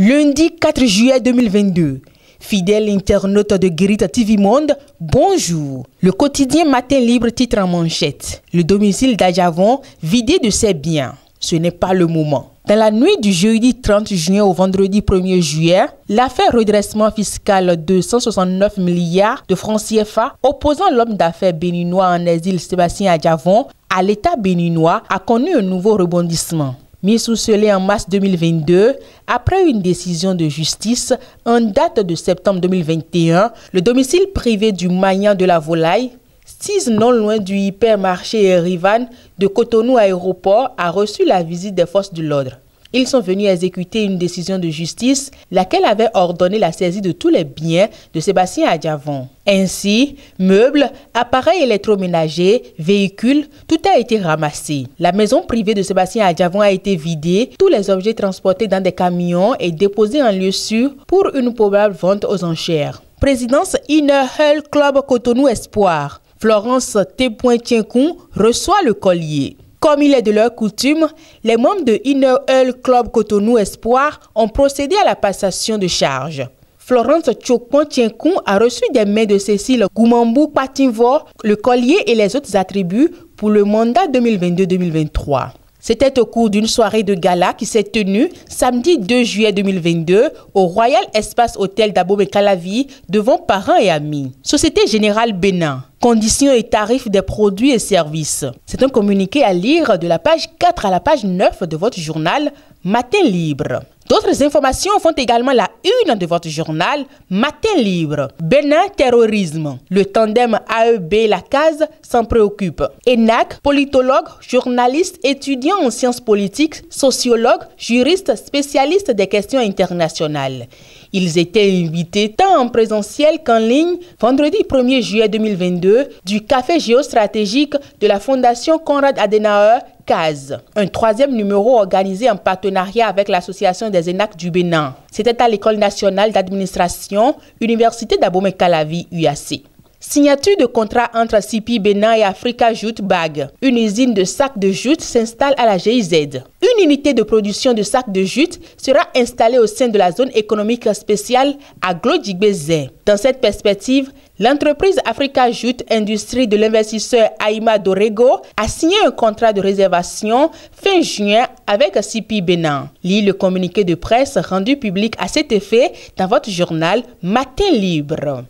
Lundi 4 juillet 2022. Fidèle internaute de Guérita TV Monde, bonjour. Le quotidien Matin Libre titre en manchette: le domicile d'Adjavon vidé de ses biens. Ce n'est pas le moment. Dans la nuit du jeudi 30 juin au vendredi 1er juillet, l'affaire redressement fiscal de 169 milliards de francs CFA opposant l'homme d'affaires béninois en exil Sébastien Adjavon à l'État béninois a connu un nouveau rebondissement. Mis sous scellé en mars 2022, après une décision de justice en date de septembre 2021, le domicile privé du Magnat de la Volaille, sise non loin du hypermarché Erivan de Cotonou Aéroport, a reçu la visite des forces de l'ordre. Ils sont venus exécuter une décision de justice, laquelle avait ordonné la saisie de tous les biens de Sébastien Adjavon. Ainsi, meubles, appareils électroménagers, véhicules, tout a été ramassé. La maison privée de Sébastien Adjavon a été vidée, tous les objets transportés dans des camions et déposés en lieu sûr pour une probable vente aux enchères. Présidence Inner Health Club Cotonou Espoir. Florence T.Tienkoun reçoit le collier. Comme il est de leur coutume, les membres de Inner Health Club Cotonou Espoir ont procédé à la passation de charges. Florence T.Tienkoun a reçu des mains de Cécile Goumambou Patinvo le collier et les autres attributs pour le mandat 2022-2023. C'était au cours d'une soirée de gala qui s'est tenue samedi 2 juillet 2022 au Royal Espace Hôtel d'Abomey-Calavi devant parents et amis. Société Générale Bénin. Conditions et tarifs des produits et services. C'est un communiqué à lire de la page 4 à la page 9 de votre journal Matin Libre. D'autres informations font également la une de votre journal Matin Libre. Bénin terrorisme. Le tandem AEB La Case s'en préoccupe. ENAC, politologue, journaliste, étudiant en sciences politiques, sociologue, juriste, spécialiste des questions internationales. Ils étaient invités tant en présentiel qu'en ligne vendredi 1er juillet 2022 du café géostratégique de la Fondation Konrad Adenauer CASE, un troisième numéro organisé en partenariat avec l'Association des ENAC du Bénin. C'était à l'École nationale d'administration, Université d'Abomey-Calavi, UAC. Signature de contrat entre CIPI Bénin et Africa Jute Bag. Une usine de sacs de jute s'installe à la GIZ. Une unité de production de sacs de jute sera installée au sein de la zone économique spéciale à Glodjigbezé. Dans cette perspective, l'entreprise Africa Jute Industrie de l'investisseur Aïma Dorego a signé un contrat de réservation fin juin avec CIPI Bénin. Lis le communiqué de presse rendu public à cet effet dans votre journal Matin Libre.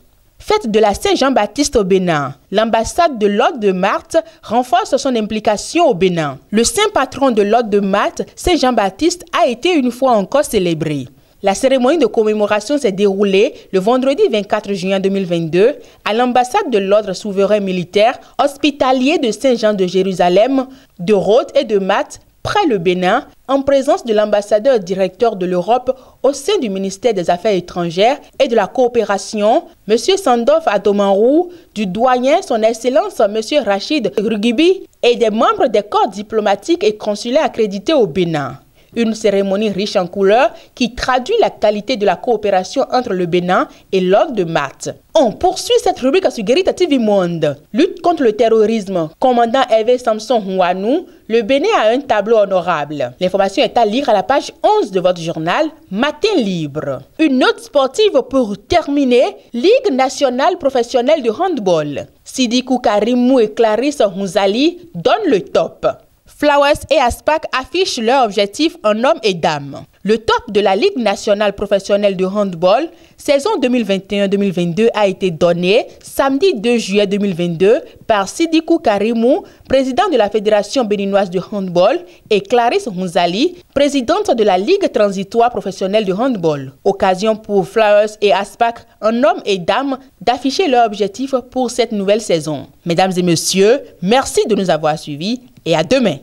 Fête de la Saint-Jean-Baptiste au Bénin. L'ambassade de l'Ordre de Marthe renforce son implication au Bénin. Le saint patron de l'Ordre de Marthe, Saint-Jean-Baptiste, a été une fois encore célébré. La cérémonie de commémoration s'est déroulée le vendredi 24 juin 2022 à l'ambassade de l'Ordre souverain militaire hospitalier de Saint-Jean de Jérusalem, de Rhodes et de Marthe, près le Bénin, en présence de l'ambassadeur directeur de l'Europe au sein du ministère des Affaires étrangères et de la coopération, M. Sandolphe Adomanrou, du doyen Son Excellence M. Rachid Rugibi et des membres des corps diplomatiques et consulaires accrédités au Bénin. Une cérémonie riche en couleurs qui traduit la qualité de la coopération entre le Bénin et l'Ordre de Marthe. On poursuit cette rubrique sur Guérita TV Monde. Lutte contre le terrorisme. Commandant Hervé Samson Houanou, le Bénin a un tableau honorable. L'information est à lire à la page 11 de votre journal Matin Libre. Une note sportive pour terminer. Ligue nationale professionnelle de handball. Sidikou Karimou et Clarisse Mouzali donnent le top. Flowers et Aspac affichent leurs objectifs en hommes et dames. Le top de la Ligue nationale professionnelle de handball, saison 2021-2022, a été donné samedi 2 juillet 2022 par Sidikou Karimou, président de la Fédération béninoise de handball, et Clarisse Mouzali, présidente de la Ligue transitoire professionnelle de handball. Occasion pour Flowers et Aspac, en hommes et dames, d'afficher leurs objectifs pour cette nouvelle saison. Mesdames et messieurs, merci de nous avoir suivis et à demain.